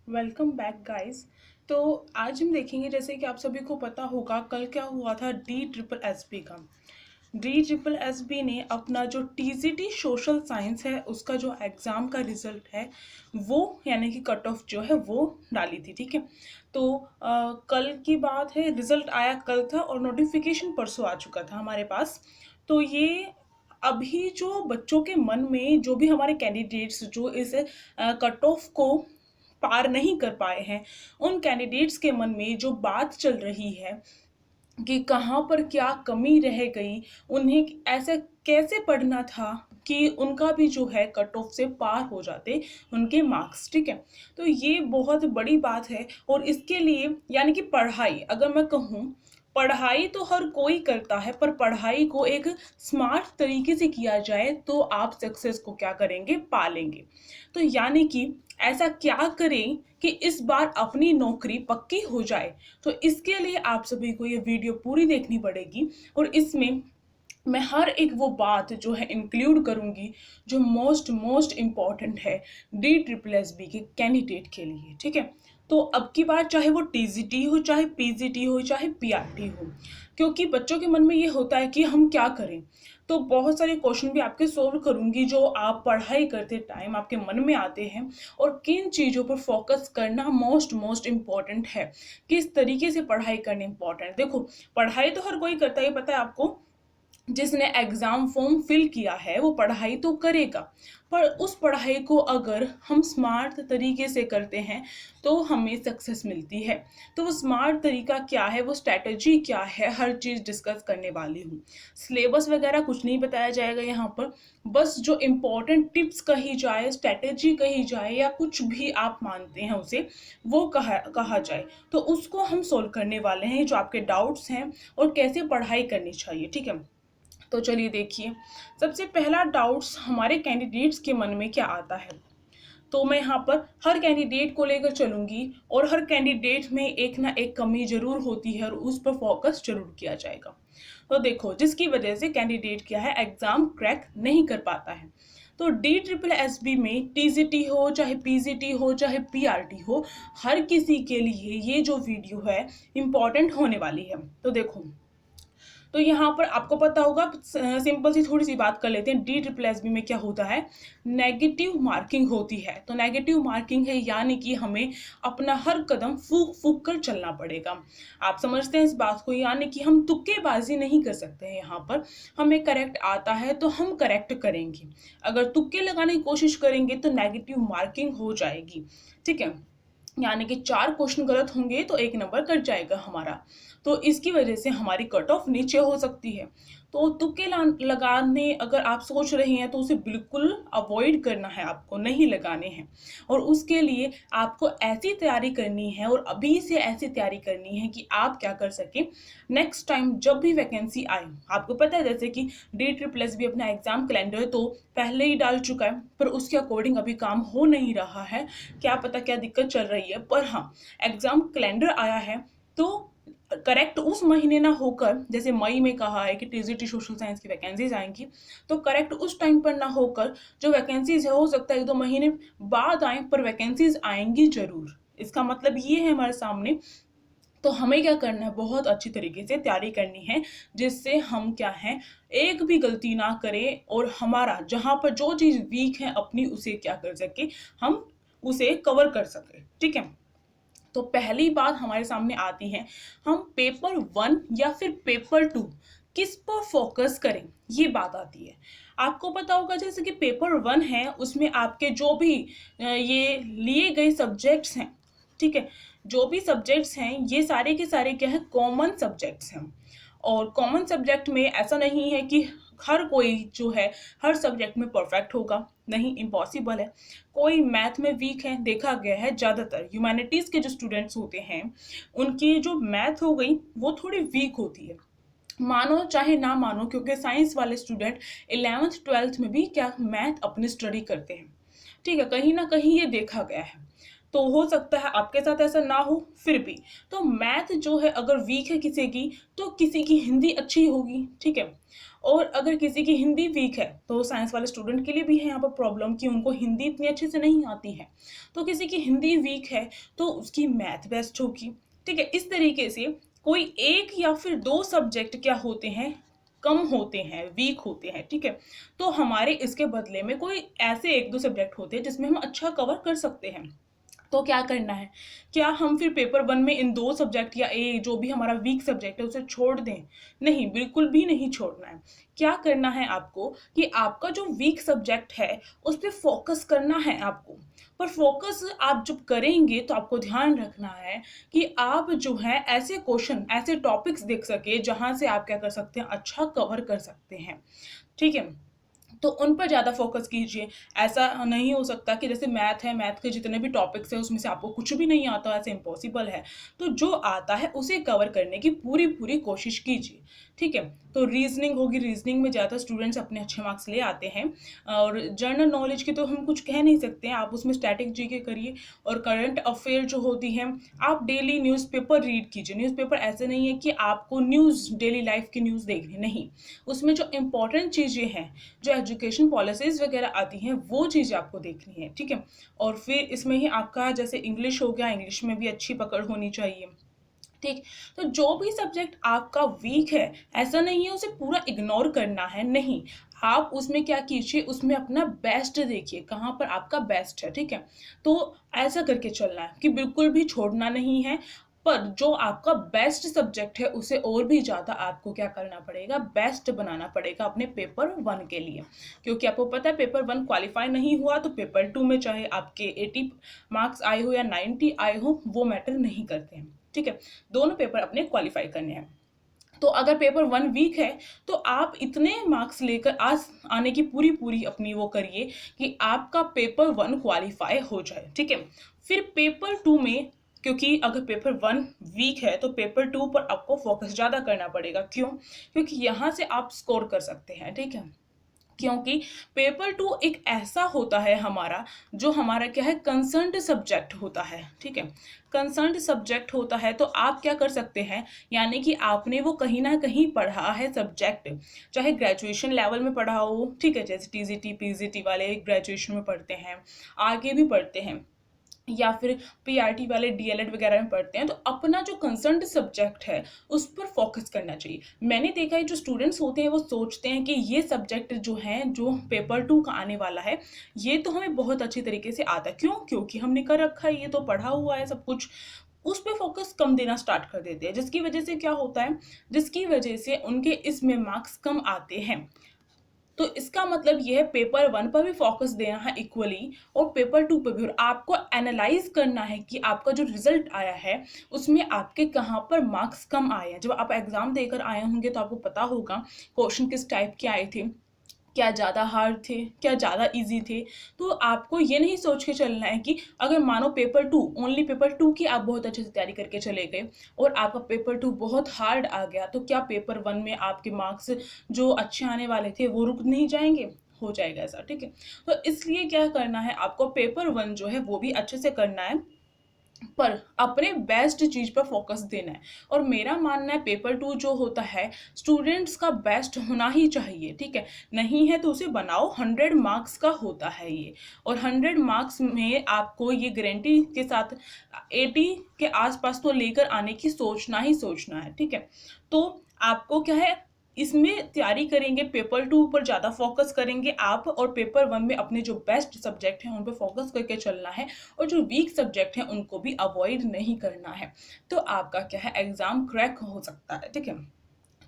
Welcome back guys. तो आज हम देखेंगे, जैसे कि आप सभी को पता होगा कल क्या हुआ था डी ट्रिपल एस बी का। डी ट्रिपल एस बी ने अपना जो टीजीटी सोशल साइंस है उसका जो एग्ज़ाम का रिजल्ट है वो यानी कि कट ऑफ जो है वो डाली थी। ठीक है, तो कल की बात है, रिजल्ट आया कल था और नोटिफिकेशन परसों आ चुका था हमारे पास। तो ये अभी जो बच्चों के मन में जो भी हमारे कैंडिडेट्स जो इस कट ऑफ को पार नहीं कर पाए हैं, उन कैंडिडेट्स के मन में जो बात चल रही है कि कहाँ पर क्या कमी रह गई, उन्हें ऐसे कैसे पढ़ना था कि उनका भी जो है कट ऑफ से पार हो जाते उनके मार्क्स। ठीक है, तो ये बहुत बड़ी बात है। और इसके लिए यानी कि पढ़ाई, अगर मैं कहूँ, पढ़ाई तो हर कोई करता है, पर पढ़ाई को एक स्मार्ट तरीके से किया जाए तो आप सक्सेस को क्या करेंगे, पालेंगे। तो यानी कि ऐसा क्या करें कि इस बार अपनी नौकरी पक्की हो जाए। तो इसके लिए आप सभी को ये वीडियो पूरी देखनी पड़ेगी और इसमें मैं हर एक वो बात जो है इंक्लूड करूंगी जो मोस्ट मोस्ट इम्पॉर्टेंट है डी ट्रिपल एस बी के कैंडिडेट के लिए। ठीक है, तो अब की बात चाहे वो टीजीटी हो, चाहे पीजीटी हो, चाहे पीआरटी हो, क्योंकि बच्चों के मन में ये होता है कि हम क्या करें। तो बहुत सारे क्वेश्चन भी आपके सोल्व करूंगी जो आप पढ़ाई करते टाइम आपके मन में आते हैं और किन चीज़ों पर फोकस करना मोस्ट मोस्ट इम्पॉर्टेंट है, किस तरीके से पढ़ाई करनी इम्पॉर्टेंट है। देखो, पढ़ाई तो हर कोई करता है, पता है आपको। जिसने एग्ज़ाम फॉर्म फिल किया है वो पढ़ाई तो करेगा, पर उस पढ़ाई को अगर हम स्मार्ट तरीके से करते हैं तो हमें सक्सेस मिलती है। तो वो स्मार्ट तरीका क्या है, वो स्ट्रैटेजी क्या है, हर चीज़ डिस्कस करने वाली हूँ। सिलेबस वगैरह कुछ नहीं बताया जाएगा यहाँ पर, बस जो इम्पोर्टेंट टिप्स कही जाए, स्ट्रैटेजी कही जाए, या कुछ भी आप मानते हैं उसे, वो कहा जाए, तो उसको हम सोल्व करने वाले हैं, जो आपके डाउट्स हैं और कैसे पढ़ाई करनी चाहिए। ठीक है, तो चलिए देखिए, सबसे पहला डाउट्स हमारे कैंडिडेट्स के मन में क्या आता है। तो मैं यहाँ पर हर कैंडिडेट को लेकर चलूंगी और हर कैंडिडेट में एक ना एक कमी जरूर होती है और उस पर फोकस जरूर किया जाएगा। तो देखो, जिसकी वजह से कैंडिडेट क्या है, एग्जाम क्रैक नहीं कर पाता है। तो डी ट्रिपल एस बी में टीजीटी हो, चाहे पीजीटी हो, चाहे पीआरटी हो, हर किसी के लिए ये जो वीडियो है इम्पॉर्टेंट होने वाली है। तो देखो, तो यहाँ पर आपको पता होगा, सिंपल सी थोड़ी सी बात कर लेते हैं। डी ट्रिपल एस बी में क्या होता है, नेगेटिव मार्किंग होती है। तो नेगेटिव मार्किंग है यानी कि हमें अपना हर कदम फूक फूक कर चलना पड़ेगा। आप समझते हैं इस बात को, यानी कि हम तुक्केबाजी नहीं कर सकते हैं। यहाँ पर हमें करेक्ट आता है तो हम करेक्ट करेंगे, अगर तुक्के लगाने की कोशिश करेंगे तो नेगेटिव मार्किंग हो जाएगी। ठीक है, यानी कि 4 क्वेश्चन गलत होंगे तो 1 नंबर कट जाएगा हमारा। तो इसकी वजह से हमारी कट ऑफ नीचे हो सकती है। तो तुक्के लगाने अगर आप सोच रहे हैं तो उसे बिल्कुल अवॉइड करना है, आपको नहीं लगाने हैं। और उसके लिए आपको ऐसी तैयारी करनी है और अभी से ऐसी तैयारी करनी है कि आप क्या कर सकें, नेक्स्ट टाइम जब भी वैकेंसी आए। आपको पता है जैसे कि डी ट्रिपल एस भी अपना एग्जाम कैलेंडर तो पहले ही डाल चुका है, पर उसके अकॉर्डिंग अभी काम हो नहीं रहा है। क्या पता क्या दिक्कत चल रही है, पर हाँ, एग्जाम कैलेंडर आया है तो करेक्ट उस महीने ना होकर, जैसे मई में कहा है कि टीजीटी सोशल साइंस की वैकेंसीज आएंगी, तो करेक्ट उस टाइम पर ना होकर जो वैकेंसीज है हो सकता है 1-2 महीने बाद आए, पर वैकेंसीज आएंगी जरूर। इसका मतलब ये है हमारे सामने। तो हमें क्या करना है, बहुत अच्छी तरीके से तैयारी करनी है, जिससे हम क्या है, एक भी गलती ना करें और हमारा जहाँ पर जो चीज़ वीक है अपनी, उसे क्या कर सके, हम उसे कवर कर सके। ठीक है, तो पहली बात हमारे सामने आती है, हम पेपर 1 या फिर पेपर 2 किस पर फोकस करें, ये बात आती है। आपको पता होगा जैसे कि पेपर 1 है, उसमें आपके जो भी ये लिए गए सब्जेक्ट्स हैं, ठीक है, जो भी सब्जेक्ट्स हैं ये सारे के सारे क्या है, कॉमन सब्जेक्ट्स हैं। और कॉमन सब्जेक्ट में ऐसा नहीं है कि हर कोई जो है हर सब्जेक्ट में परफेक्ट होगा, नहीं, इम्पॉसिबल है। कोई मैथ में वीक है, देखा गया है ज़्यादातर ह्यूमैनिटीज़ के जो स्टूडेंट्स होते हैं उनकी जो मैथ हो गई वो थोड़ी वीक होती है, मानो चाहे ना मानो, क्योंकि साइंस वाले स्टूडेंट 11th 12th में भी क्या मैथ अपनी स्टडी करते हैं। ठीक है, कहीं ना कहीं ये देखा गया है। तो हो सकता है आपके साथ ऐसा ना हो, फिर भी तो मैथ जो है अगर वीक है किसी की, तो किसी की हिंदी अच्छी होगी, ठीक है। और अगर किसी की हिंदी वीक है तो साइंस वाले स्टूडेंट के लिए भी है यहाँ पर प्रॉब्लम कि उनको हिंदी इतनी अच्छे से नहीं आती है। तो किसी की हिंदी वीक है तो उसकी मैथ बेस्ट होगी, ठीक है। इस तरीके से कोई एक या फिर दो सब्जेक्ट क्या होते हैं, कम होते हैं, वीक होते हैं, ठीक है। तो हमारे इसके बदले में कोई ऐसे एक दो सब्जेक्ट होते हैं जिसमें हम अच्छा कवर कर सकते हैं। तो क्या करना है, क्या हम फिर पेपर वन में इन दो सब्जेक्ट या ए जो भी हमारा वीक सब्जेक्ट है उसे छोड़ दें? नहीं, बिल्कुल भी नहीं छोड़ना है। क्या करना है आपको कि आपका जो वीक सब्जेक्ट है उस पर फोकस करना है आपको। पर फोकस आप जब करेंगे तो आपको ध्यान रखना है कि आप जो है ऐसे क्वेश्चन, ऐसे टॉपिक्स देख सके जहां से आप क्या कर सकते हैं, अच्छा कवर कर सकते हैं, ठीक है। तो उन पर ज़्यादा फोकस कीजिए। ऐसा नहीं हो सकता कि जैसे मैथ है, मैथ के जितने भी टॉपिक्स हैं उसमें से आपको कुछ भी नहीं आता, ऐसे इम्पॉसिबल है। तो जो आता है उसे कवर करने की पूरी पूरी कोशिश कीजिए, ठीक है। तो रीजनिंग होगी, रीजनिंग में ज़्यादा स्टूडेंट्स अपने अच्छे मार्क्स ले आते हैं। और जनरल नॉलेज की तो हम कुछ कह नहीं सकते हैं, आप उसमें स्टैटिक जीके करिए। और करंट अफेयर जो होती है, आप डेली न्यूज़पेपर रीड कीजिए। न्यूज़पेपर ऐसे नहीं है कि आपको न्यूज़, डेली लाइफ की न्यूज़ देखनी, नहीं। उसमें जो इम्पोर्टेंट चीज़ें हैं, जो एजुकेशन पॉलिसीज़ वगैरह आती हैं, वो चीज़ें आपको देखनी है, ठीक है। और फिर इसमें ही आपका जैसे इंग्लिश हो गया, इंग्लिश में भी अच्छी पकड़ होनी चाहिए, ठीक। तो जो भी सब्जेक्ट आपका वीक है, ऐसा नहीं है उसे पूरा इग्नोर करना है, नहीं। आप उसमें क्या कीजिए, उसमें अपना बेस्ट देखिए, कहाँ पर आपका बेस्ट है, ठीक है। तो ऐसा करके चलना है कि बिल्कुल भी छोड़ना नहीं है। पर जो आपका बेस्ट सब्जेक्ट है उसे और भी ज़्यादा आपको क्या करना पड़ेगा, बेस्ट बनाना पड़ेगा अपने पेपर वन के लिए। क्योंकि आपको पता है पेपर वन क्वालिफाई नहीं हुआ तो पेपर टू में चाहे आपके 80 मार्क्स आए हो या 90 आए हो, वो मैटर नहीं करते हैं, ठीक है। दोनों पेपर अपने क्वालिफाई करने हैं। तो अगर पेपर वन वीक है तो आप इतने मार्क्स लेकर आज आने की पूरी पूरी अपनी वो करिए कि आपका पेपर वन क्वालिफाई हो जाए, ठीक है। फिर पेपर टू में, क्योंकि अगर पेपर वन वीक है तो पेपर टू पर आपको फोकस ज़्यादा करना पड़ेगा। क्यों? क्योंकि यहाँ से आप स्कोर कर सकते हैं, ठीक है। क्योंकि पेपर टू एक ऐसा होता है हमारा, जो हमारा क्या है, कंसर्न्ड सब्जेक्ट होता है, ठीक है। कंसर्न्ड सब्जेक्ट होता है तो आप क्या कर सकते हैं, यानी कि आपने वो कहीं ना कहीं पढ़ा है सब्जेक्ट, चाहे ग्रेजुएशन लेवल में पढ़ा हो, ठीक है, जैसे टीजीटी पीजीटी वाले ग्रेजुएशन में पढ़ते हैं, आगे भी पढ़ते हैं, या फिर पीआरटी वाले डीएलएड वगैरह में पढ़ते हैं। तो अपना जो कंसर्न्ड सब्जेक्ट है उस पर फोकस करना चाहिए। मैंने देखा है जो स्टूडेंट्स होते हैं वो सोचते हैं कि ये सब्जेक्ट जो है, जो पेपर टू का आने वाला है, ये तो हमें बहुत अच्छी तरीके से आता है। क्यों? क्योंकि हमने कर रखा है, ये तो पढ़ा हुआ है सब कुछ। उस पर फोकस कम देना स्टार्ट कर देते हैं, जिसकी वजह से क्या होता है, जिसकी वजह से उनके इसमें मार्क्स कम आते हैं। तो इसका मतलब ये है पेपर वन पर भी फोकस देना है इक्वली, और पेपर टू पर भी। और आपको एनालाइज करना है कि आपका जो रिजल्ट आया है उसमें आपके कहाँ पर मार्क्स कम आए हैं। जब आप एग्जाम देकर आए होंगे तो आपको पता होगा क्वेश्चन किस टाइप के आए थे, क्या ज़्यादा हार्ड थे, क्या ज़्यादा इजी थे। तो आपको ये नहीं सोच के चलना है कि अगर मानो paper two, only paper two की आप बहुत अच्छे से तैयारी करके चले गए और आपका पेपर टू बहुत हार्ड आ गया, तो क्या पेपर वन में आपके मार्क्स जो अच्छे आने वाले थे वो रुक नहीं जाएंगे? हो जाएगा ऐसा, ठीक है। तो इसलिए क्या करना है आपको, पेपर वन जो है वो भी अच्छे से करना है, पर अपने बेस्ट चीज पर फोकस देना है। और मेरा मानना है पेपर टू जो होता है स्टूडेंट्स का बेस्ट होना ही चाहिए, ठीक है। नहीं है तो उसे बनाओ, 100 मार्क्स का होता है ये। और 100 मार्क्स में आपको ये गारंटी के साथ 80 के आसपास तो लेकर आने की सोचना ही सोचना है, ठीक है। तो आपको क्या है, इसमें तैयारी करेंगे, पेपर टू पर ज़्यादा फोकस करेंगे आप, और पेपर वन में अपने जो बेस्ट सब्जेक्ट हैं उन पर फोकस करके चलना है, और जो वीक सब्जेक्ट हैं उनको भी अवॉइड नहीं करना है। तो आपका क्या है, एग्जाम क्रैक हो सकता है, ठीक है।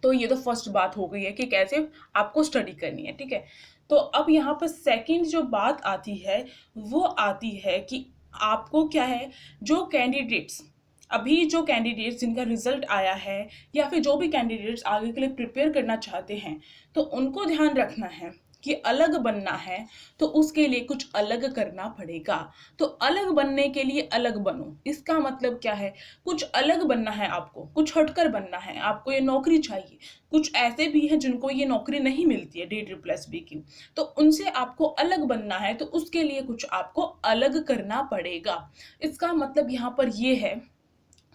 तो ये तो फर्स्ट बात हो गई है कि कैसे आपको स्टडी करनी है, ठीक है। तो अब यहाँ पर सेकंड जो बात आती है वो आती है कि आपको क्या है, जो कैंडिडेट्स, अभी जो कैंडिडेट्स जिनका रिजल्ट आया है, या फिर जो भी कैंडिडेट्स आगे के लिए प्रिपेयर करना चाहते हैं, तो उनको ध्यान रखना है कि अलग बनना है तो उसके लिए कुछ अलग करना पड़ेगा। तो अलग बनने के लिए अलग बनो, इसका मतलब क्या है? कुछ अलग बनना है आपको, कुछ हटकर बनना है, आपको ये नौकरी चाहिए। कुछ ऐसे भी हैं जिनको ये नौकरी नहीं मिलती है डी ट्रिपल एस बी की, तो उनसे आपको अलग बनना है, तो उसके लिए कुछ आपको अलग करना पड़ेगा। इसका मतलब यहाँ पर ये है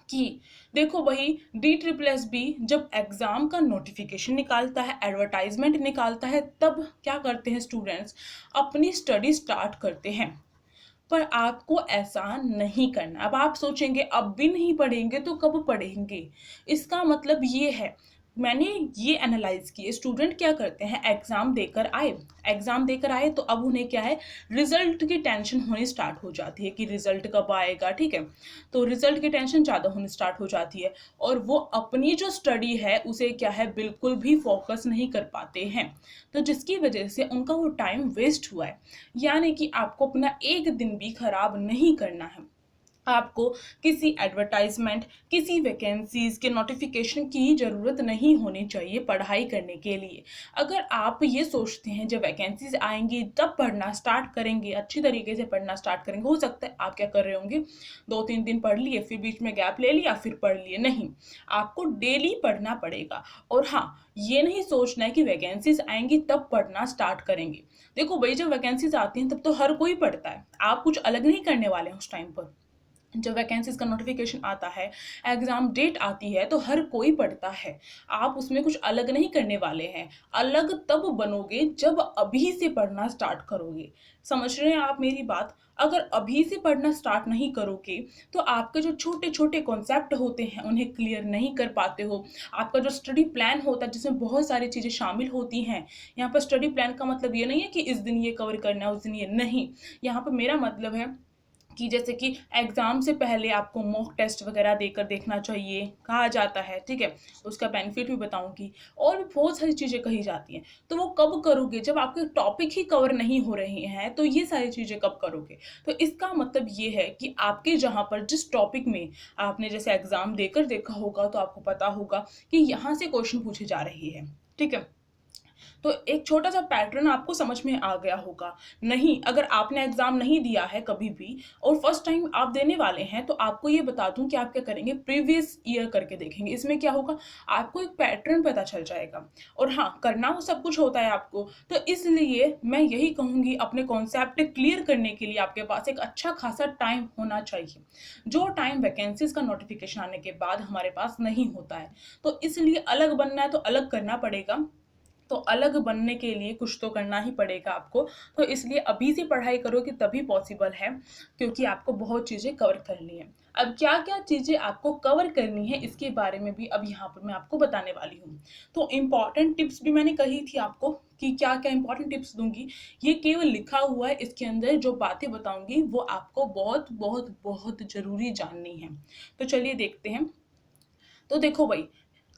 कि देखो वही डी ट्रिपल एस बी जब एग्जाम का नोटिफिकेशन निकालता है, एडवर्टाइजमेंट निकालता है, तब क्या करते हैं स्टूडेंट्स? अपनी स्टडी स्टार्ट करते हैं। पर आपको ऐसा नहीं करना। अब आप सोचेंगे अब भी नहीं पढ़ेंगे तो कब पढ़ेंगे? इसका मतलब ये है, मैंने ये एनालाइज किए स्टूडेंट क्या करते हैं, एग्जाम देकर आए तो अब उन्हें क्या है, रिजल्ट की टेंशन होनी स्टार्ट हो जाती है कि रिजल्ट कब आएगा, ठीक है। तो रिजल्ट की टेंशन ज़्यादा होनी स्टार्ट हो जाती है और वो अपनी जो स्टडी है उसे क्या है, बिल्कुल भी फोकस नहीं कर पाते हैं। तो जिसकी वजह से उनका वो टाइम वेस्ट हुआ है। यानी कि आपको अपना एक दिन भी खराब नहीं करना है। आपको किसी एडवर्टाइजमेंट, किसी वैकेंसीज के नोटिफिकेशन की ज़रूरत नहीं होनी चाहिए पढ़ाई करने के लिए। अगर आप ये सोचते हैं जब वैकेंसीज आएंगी तब पढ़ना स्टार्ट करेंगे, अच्छी तरीके से पढ़ना स्टार्ट करेंगे, हो सकता है आप क्या कर रहे होंगे, 2-3 दिन पढ़ लिए, फिर बीच में गैप ले लिया, फिर पढ़ लिए। नहीं, आपको डेली पढ़ना पड़ेगा। और हाँ, ये नहीं सोचना है कि वैकेंसीज आएंगी तब पढ़ना स्टार्ट करेंगे। देखो भाई, जब वैकेंसीज आती हैं तब तो हर कोई पढ़ता है, आप कुछ अलग नहीं करने वाले हैं उस टाइम पर। जब वैकेंसीज का नोटिफिकेशन आता है, एग्जाम डेट आती है, तो हर कोई पढ़ता है। आप उसमें कुछ अलग नहीं करने वाले हैं। अलग तब बनोगे जब अभी से पढ़ना स्टार्ट करोगे। समझ रहे हैं आप मेरी बात? अगर अभी से पढ़ना स्टार्ट नहीं करोगे तो आपके जो छोटे छोटे कॉन्सेप्ट होते हैं उन्हें क्लियर नहीं कर पाते हो। आपका जो स्टडी प्लान होता है जिसमें बहुत सारी चीज़ें शामिल होती हैं, यहाँ पर स्टडी प्लान का मतलब ये नहीं है कि इस दिन ये कवर करना है उस दिन ये नहीं। यहाँ पर मेरा मतलब है कि जैसे कि एग्ज़ाम से पहले आपको मॉक टेस्ट वगैरह देकर देखना चाहिए, कहा जाता है, ठीक है। उसका बेनिफिट भी बताऊंगी और भी बहुत सारी चीज़ें कही जाती हैं। तो वो कब करोगे? जब आपके टॉपिक ही कवर नहीं हो रहे हैं तो ये सारी चीज़ें कब करोगे? तो इसका मतलब ये है कि आपके जहाँ पर जिस टॉपिक में आपने जैसे एग्ज़ाम देकर देखा होगा तो आपको पता होगा कि यहाँ से क्वेश्चन पूछे जा रहे हैं, ठीक है। तो एक छोटा सा पैटर्न आपको समझ में आ गया होगा। नहीं, अगर आपने एग्जाम नहीं दिया है कभी भी और फर्स्ट टाइम आप देने वाले हैं तो आपको ये बता दूं कि आप क्या करेंगे, प्रीवियस ईयर करके देखेंगे। इसमें क्या होगा, आपको एक पैटर्न पता चल जाएगा। और हाँ, करना वो सब कुछ होता है आपको, तो इसलिए मैं यही कहूंगी अपने कॉन्सेप्ट क्लियर करने के लिए आपके पास एक अच्छा खासा टाइम होना चाहिए, जो टाइम वैकेंसीज का नोटिफिकेशन आने के बाद हमारे पास नहीं होता है। तो इसलिए अलग बनना है तो अलग करना पड़ेगा। तो अलग बनने के लिए कुछ तो करना ही पड़ेगा आपको। तो इसलिए अभी से पढ़ाई करोगे तभी पॉसिबल है, क्योंकि आपको बहुत चीज़ें कवर करनी है। अब क्या क्या चीज़ें आपको कवर करनी है इसके बारे में भी अब यहाँ पर मैं आपको बताने वाली हूँ। तो इम्पॉर्टेंट टिप्स भी मैंने कही थी आपको कि क्या क्या इंपॉर्टेंट टिप्स दूंगी, ये केवल लिखा हुआ है, इसके अंदर जो बातें बताऊंगी वो आपको बहुत बहुत बहुत ज़रूरी जाननी है। तो चलिए देखते हैं। तो देखो भाई,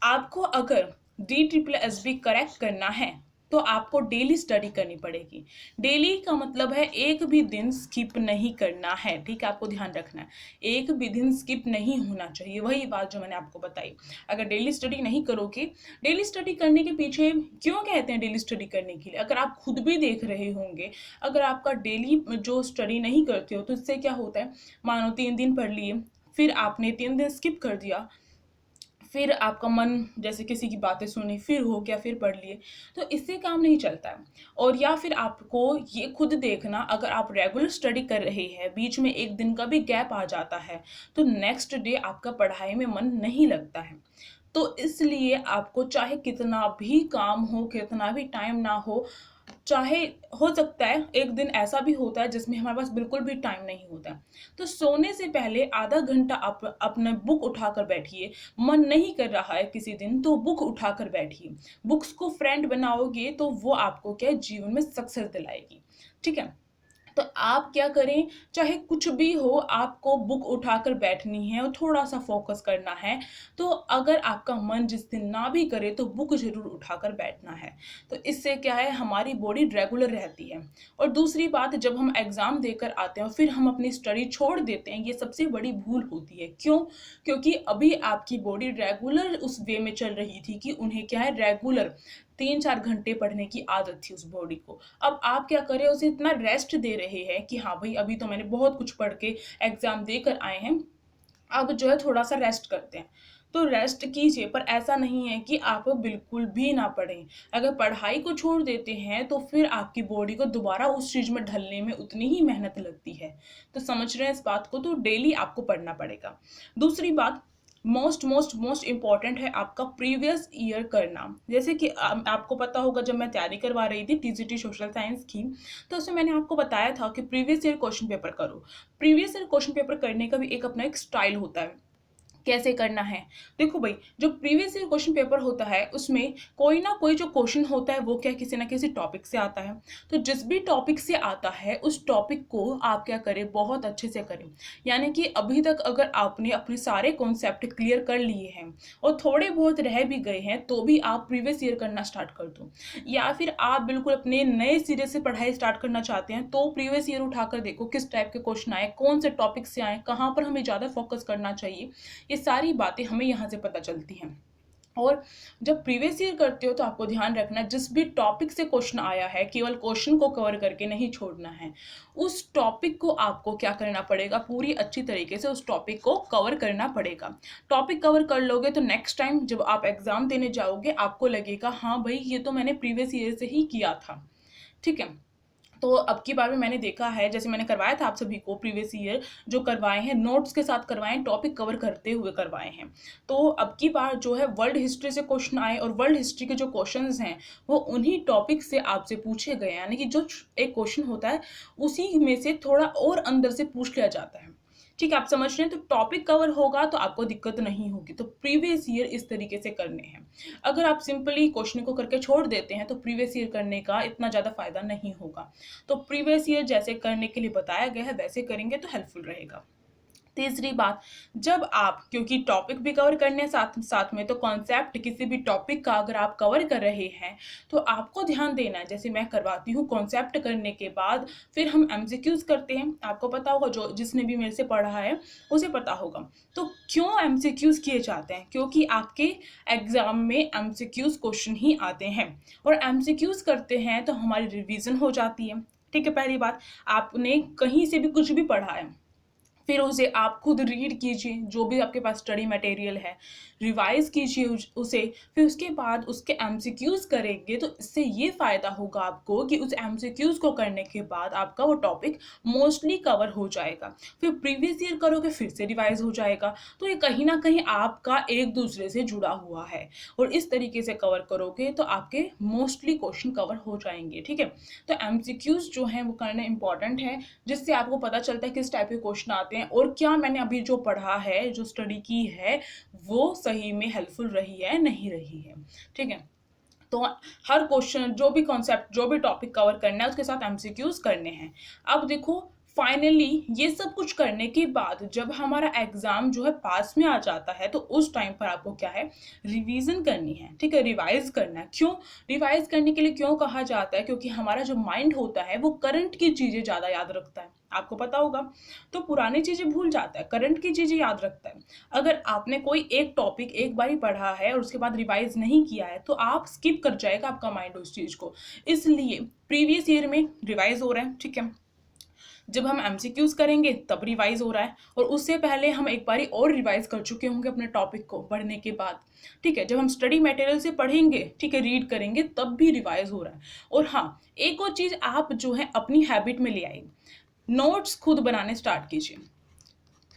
आपको अगर D triple S B correct करना है तो आपको डेली स्टडी करनी पड़ेगी। डेली का मतलब है एक भी दिन स्किप नहीं करना है, ठीक है, आपको ध्यान रखना है, एक भी दिन स्किप नहीं होना चाहिए। वही बात जो मैंने आपको बताई, अगर डेली स्टडी नहीं करोगे, डेली स्टडी करने के पीछे क्यों कहते हैं डेली स्टडी करने के लिए, अगर आप खुद भी देख रहे होंगे, अगर आपका डेली जो स्टडी नहीं करते हो तो इससे क्या होता है, मानो 3 दिन पढ़ लिए, फिर आपने 3 दिन स्किप कर दिया, फिर आपका मन जैसे किसी की बातें सुनी, फिर हो गया, फिर पढ़ लिए, तो इससे काम नहीं चलता है। और या फिर आपको ये खुद देखना, अगर आप रेगुलर स्टडी कर रहे हैं, बीच में एक दिन का भी गैप आ जाता है तो नेक्स्ट डे आपका पढ़ाई में मन नहीं लगता है। तो इसलिए आपको चाहे कितना भी काम हो, कितना भी टाइम ना हो, चाहे हो सकता है एक दिन ऐसा भी होता है जिसमें हमारे पास बिल्कुल भी टाइम नहीं होता है, तो सोने से पहले आधा घंटा आप अपना बुक उठाकर बैठिए। मन नहीं कर रहा है किसी दिन तो बुक उठाकर बैठिए। बुक्स को फ्रेंड बनाओगे तो वो आपको क्या है, जीवन में सक्सेस दिलाएगी, ठीक है। तो आप क्या करें, चाहे कुछ भी हो, आपको बुक उठाकर बैठनी है और थोड़ा सा फोकस करना है। तो अगर आपका मन जिस दिन ना भी करे तो बुक जरूर उठाकर बैठना है। तो इससे क्या है, हमारी बॉडी रेगुलर रहती है। और दूसरी बात, जब हम एग्जाम देकर आते हैं और फिर हम अपनी स्टडी छोड़ देते हैं, ये सबसे बड़ी भूल होती है। क्यों? क्योंकि अभी आपकी बॉडी रेगुलर उस वे में चल रही थी कि उन्हें क्या है, रेगुलर 3-4 घंटे पढ़ने की आदत थी उस बॉडी को। अब आप क्या कर रहे हो, उसे इतना रेस्ट दे रहे हैं कि हाँ भाई अभी तो मैंने बहुत कुछ पढ़ के एग्ज़ाम देकर आए हैं, अब जो है थोड़ा-सा रेस्ट करते हैं। तो रेस्ट कीजिए, पर ऐसा नहीं है कि आप बिल्कुल भी ना पढ़ें। अगर पढ़ाई को छोड़ देते हैं तो फिर आपकी बॉडी को दोबारा उस चीज़ में ढलने में उतनी ही मेहनत लगती है। तो समझ रहे हैं इस बात को, तो डेली आपको पढ़ना पड़ेगा। दूसरी बात, मोस्ट मोस्ट मोस्ट इम्पॉर्टेंट है आपका प्रीवियस ईयर करना। जैसे कि आपको पता होगा, जब मैं तैयारी करवा रही थी टीजीटी सोशल साइंस की, तो उसमें मैंने आपको बताया था कि प्रीवियस ईयर क्वेश्चन पेपर करो। प्रीवियस ईयर क्वेश्चन पेपर करने का भी एक अपना एक स्टाइल होता है, कैसे करना है। देखो भाई, जो प्रीवियस ईयर क्वेश्चन पेपर होता है उसमें कोई ना कोई जो क्वेश्चन होता है वो क्या किसी ना किसी टॉपिक से आता है। तो जिस भी टॉपिक से आता है उस टॉपिक को आप क्या करें, बहुत अच्छे से करें। यानी कि अभी तक अगर आपने अपने सारे कॉन्सेप्ट क्लियर कर लिए हैं और थोड़े बहुत रह भी गए हैं तो भी आप प्रीवियस ईयर करना स्टार्ट कर दो। या फिर आप बिल्कुल अपने नए सिरे से पढ़ाई स्टार्ट करना चाहते हैं तो प्रीवियस ईयर उठाकर देखो किस टाइप के क्वेश्चन आए, कौन से टॉपिक से आए, कहाँ पर हमें ज़्यादा फोकस करना चाहिए। ये सारी बातें हमें यहाँ से पता चलती हैं। और जब प्रीवियस ईयर करते हो तो आपको ध्यान रखना, जिस भी टॉपिक से क्वेश्चन आया है केवल क्वेश्चन को कवर करके नहीं छोड़ना है। उस टॉपिक को आपको क्या करना पड़ेगा, पूरी अच्छी तरीके से उस टॉपिक को कवर करना पड़ेगा। टॉपिक कवर कर लोगे तो नेक्स्ट टाइम जब आप एग्जाम देने जाओगे आपको लगेगा हाँ भाई ये तो मैंने प्रीवियस ईयर से ही किया था। ठीक है। तो अब की बार में मैंने देखा है, जैसे मैंने करवाया था आप सभी को प्रीवियस ईयर जो करवाए हैं, नोट्स के साथ करवाए हैं, टॉपिक कवर करते हुए करवाए हैं। तो अब की बार जो है वर्ल्ड हिस्ट्री से क्वेश्चन आए और वर्ल्ड हिस्ट्री के जो क्वेश्चंस हैं वो उन्हीं टॉपिक से आपसे पूछे गए, यानी कि जो एक क्वेश्चन होता है उसी में से थोड़ा और अंदर से पूछ लिया जाता है। ठीक है, आप समझ रहे हैं। तो टॉपिक कवर होगा तो आपको दिक्कत नहीं होगी। तो प्रीवियस ईयर इस तरीके से करने हैं। अगर आप सिंपली क्वेश्चन को करके छोड़ देते हैं तो प्रीवियस ईयर करने का इतना ज़्यादा फायदा नहीं होगा। तो प्रीवियस ईयर जैसे करने के लिए बताया गया है वैसे करेंगे तो हेल्पफुल रहेगा। तीसरी बात, जब आप, क्योंकि टॉपिक भी कवर करने हैं साथ साथ में, तो कॉन्सेप्ट किसी भी टॉपिक का अगर आप कवर कर रहे हैं तो आपको ध्यान देना है। जैसे मैं करवाती हूँ, कॉन्सेप्ट करने के बाद फिर हम एमसीक्यूज करते हैं। आपको पता होगा, जो जिसने भी मेरे से पढ़ा है उसे पता होगा। तो क्यों एमसीक्यूज किए जाते हैं, क्योंकि आपके एग्जाम में एमसीक्यूज क्वेश्चन ही आते हैं और एमसीक्यूज करते हैं तो हमारी रिवीजन हो जाती है। ठीक है, पहली बात, आपने कहीं से भी कुछ भी पढ़ा है फिर उसे आप खुद रीड कीजिए, जो भी आपके पास स्टडी मटेरियल है रिवाइज कीजिए उसे, फिर उसके बाद उसके एमसीक्यूज करेंगे तो इससे ये फ़ायदा होगा आपको कि उस एमसीक्यूज को करने के बाद आपका वो टॉपिक मोस्टली कवर हो जाएगा। फिर प्रीवियस ईयर करोगे फिर से रिवाइज हो जाएगा। तो ये कहीं ना कहीं आपका एक दूसरे से जुड़ा हुआ है और इस तरीके से कवर करोगे तो आपके मोस्टली क्वेश्चन कवर हो जाएंगे। ठीक है, तो एमसीक्यूज जो हैं वो करना इंपॉर्टेंट है, जिससे आपको पता चलता है किस टाइप के क्वेश्चन आते हैं और क्या मैंने अभी जो पढ़ा है, जो स्टडी की है, वो सही में हेल्पफुल रही है नहीं रही है। ठीक है, तो हर क्वेश्चन, जो भी कॉन्सेप्ट, जो भी टॉपिक कवर करना है उसके साथ एमसीक्यूज करने हैं। अब देखो, फाइनली ये सब कुछ करने के बाद जब हमारा एग्जाम जो है पास में आ जाता है तो उस टाइम पर आपको क्या है, रिवीजन करनी है। ठीक है, रिवाइज करना है। क्यों रिवाइज करने के लिए क्यों कहा जाता है, क्योंकि हमारा जो माइंड होता है वो करंट की चीज़ें ज़्यादा याद रखता है, आपको पता होगा। तो पुरानी चीज़ें भूल जाता है, करंट की चीज़ें याद रखता है। अगर आपने कोई एक टॉपिक एक बार ही पढ़ा है और उसके बाद रिवाइज नहीं किया है तो आप स्किप कर जाएगा आपका माइंड उस चीज़ को। इसलिए प्रीवियस ईयर में रिवाइज हो रहा है। ठीक है, जब हम एमसीक्यूज करेंगे तब रिवाइज हो रहा है और उससे पहले हम एक बारी और रिवाइज कर चुके होंगे अपने टॉपिक को पढ़ने के बाद। ठीक है, जब हम स्टडी मटेरियल से पढ़ेंगे, ठीक है, रीड करेंगे, तब भी रिवाइज हो रहा है। और हाँ, एक और चीज़ आप जो है अपनी हैबिट में ले आए, नोट्स खुद बनाने स्टार्ट कीजिए।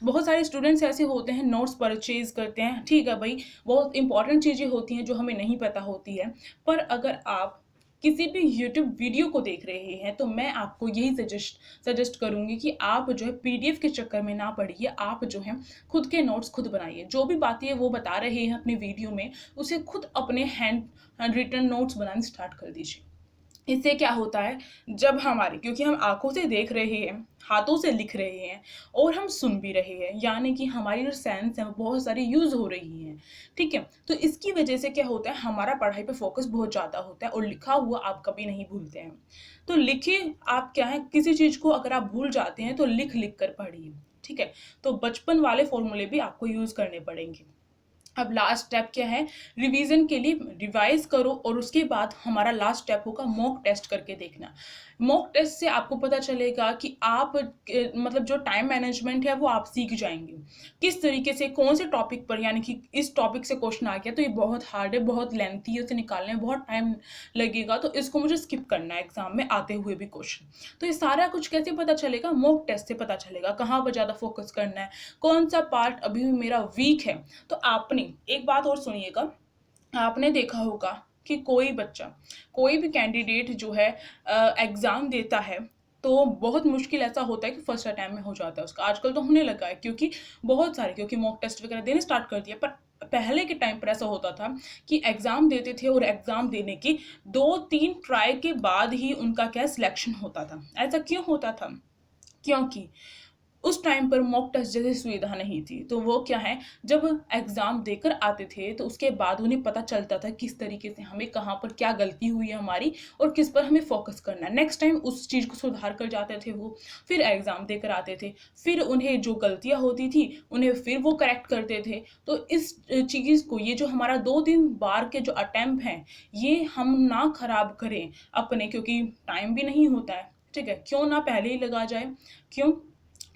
बहुत सारे स्टूडेंट्स ऐसे होते हैं नोट्स परचेज करते हैं, ठीक है भाई, बहुत इंपॉर्टेंट चीज़ें होती हैं जो हमें नहीं पता होती है। पर अगर आप किसी भी यूट्यूब वीडियो को देख रहे हैं तो मैं आपको यही सजेस्ट करूंगी कि आप जो है पीडीएफ के चक्कर में ना पढ़िए, आप जो है खुद के नोट्स खुद बनाइए। जो भी बातें वो बता रहे हैं अपने वीडियो में उसे खुद अपने हैंड रिटन नोट्स बनाने स्टार्ट कर दीजिए। इससे क्या होता है, जब हमारे, क्योंकि हम आंखों से देख रहे हैं, हाथों से लिख रहे हैं और हम सुन भी रहे हैं, यानी कि हमारी जो सेंस है वो बहुत सारी यूज़ हो रही हैं। ठीक है, तो इसकी वजह से क्या होता है, हमारा पढ़ाई पे फोकस बहुत ज़्यादा होता है और लिखा हुआ आप कभी नहीं भूलते हैं। तो लिखिए, आप क्या है, किसी चीज़ को अगर आप भूल जाते हैं तो लिख लिख कर पढ़िए। ठीक है, तो बचपन वाले फॉर्मूले भी आपको यूज़ करने पड़ेंगे। अब लास्ट स्टेप क्या है, रिवीजन के लिए रिवाइज करो और उसके बाद हमारा लास्ट स्टेप होगा मॉक टेस्ट करके देखना। मॉक टेस्ट से आपको पता चलेगा कि आप मतलब जो टाइम मैनेजमेंट है वो आप सीख जाएंगे, किस तरीके से कौन से टॉपिक पर, यानी कि इस टॉपिक से क्वेश्चन आ गया तो ये बहुत हार्ड है, बहुत लेंथी है, उसे निकालने में बहुत टाइम लगेगा, तो इसको मुझे स्किप करना है एग्जाम में आते हुए भी क्वेश्चन। तो ये सारा कुछ कैसे पता चलेगा, मॉक टेस्ट से पता चलेगा कहाँ पर ज़्यादा फोकस करना है, कौन सा पार्ट अभी भी मेरा वीक है। तो आपने एक बात और सुनिएगा, आपने देखा होगा कि कोई बच्चा, कोई भी कैंडिडेट जो है एग्ज़ाम देता है तो बहुत मुश्किल ऐसा होता है कि फर्स्ट अटैम्प्ट में हो जाता है उसका। आजकल तो होने लगा है क्योंकि बहुत सारे, क्योंकि मॉक टेस्ट वगैरह देने स्टार्ट कर दिया, पर पहले के टाइम पर ऐसा होता था कि एग्ज़ाम देते थे और एग्ज़ाम देने की 2-3 ट्राई के बाद ही उनका क्या सिलेक्शन होता था। ऐसा क्यों होता था? क्योंकि उस टाइम पर मॉक टेस्ट जैसी सुविधा नहीं थी, तो वो क्या है, जब एग्ज़ाम देकर आते थे तो उसके बाद उन्हें पता चलता था किस तरीके से हमें कहाँ पर क्या गलती हुई है हमारी और किस पर हमें फोकस करना है। नेक्स्ट टाइम उस चीज़ को सुधार कर जाते थे वो, फिर एग्ज़ाम देकर आते थे, फिर उन्हें जो गलतियाँ होती थी उन्हें फिर वो करेक्ट करते थे। तो इस चीज़ को, ये जो हमारा 2-3 बार के जो अटेम्प्ट हैं, ये हम ना खराब करें अपने, क्योंकि टाइम भी नहीं होता है, ठीक है, क्यों ना पहले ही लगा जाए, क्यों,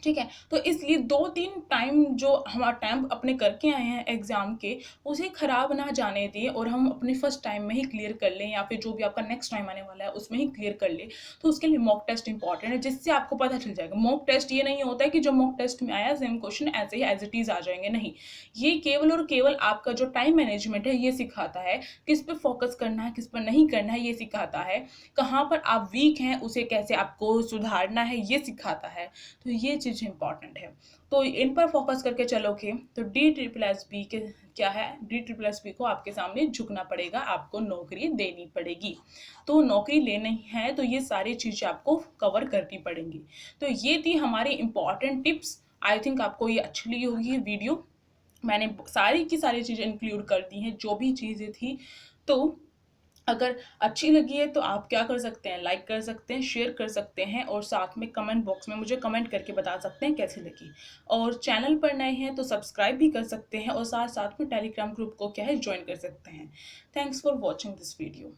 ठीक है। तो इसलिए 2-3 टाइम जो हम अटेम्प्ट अपने करके आए हैं एग्ज़ाम के, उसे ख़राब ना जाने दें और हम अपने फर्स्ट टाइम में ही क्लियर कर लें, या फिर जो भी आपका नेक्स्ट टाइम आने वाला है उसमें ही क्लियर कर लें। तो उसके लिए मॉक टेस्ट इंपॉर्टेंट है, जिससे आपको पता चल जाएगा। मॉक टेस्ट ये नहीं होता है कि जो मॉक टेस्ट में आया सेम क्वेश्चन ऐसे ही एज इट इज़ आ जाएंगे, नहीं। ये केवल और केवल आपका जो टाइम मैनेजमेंट है ये सिखाता है, किस पे फोकस करना है किस पर नहीं करना है ये सिखाता है, कहाँ पर आप वीक हैं उसे कैसे आपको सुधारना है ये सिखाता है। तो ये चीज़ इंपॉर्टेंट है, तो इन पर फोकस करके चलोगे तो डी ट्रिपल एस बी के क्या है, डी ट्रिपल एस बी को आपके सामने झुकना पड़ेगा, आपको नौकरी देनी पड़ेगी। तो नौकरी लेनी है तो ये सारी चीज़ें आपको कवर करनी पड़ेंगी। तो ये थी हमारी इंपॉर्टेंट टिप्स। आई थिंक आपको ये अच्छी लगी होगी ये वीडियो, मैंने सारी की सारी चीज़ें इंक्लूड कर दी हैं जो भी चीज़ें थी। तो अगर अच्छी लगी है तो आप क्या कर सकते हैं, लाइक कर सकते हैं, शेयर कर सकते हैं और साथ में कमेंट बॉक्स में मुझे कमेंट करके बता सकते हैं कैसी लगी। और चैनल पर नए हैं तो सब्सक्राइब भी कर सकते हैं और साथ साथ में टेलीग्राम ग्रुप को क्या है ज्वाइन कर सकते हैं। Thanks for watching this video.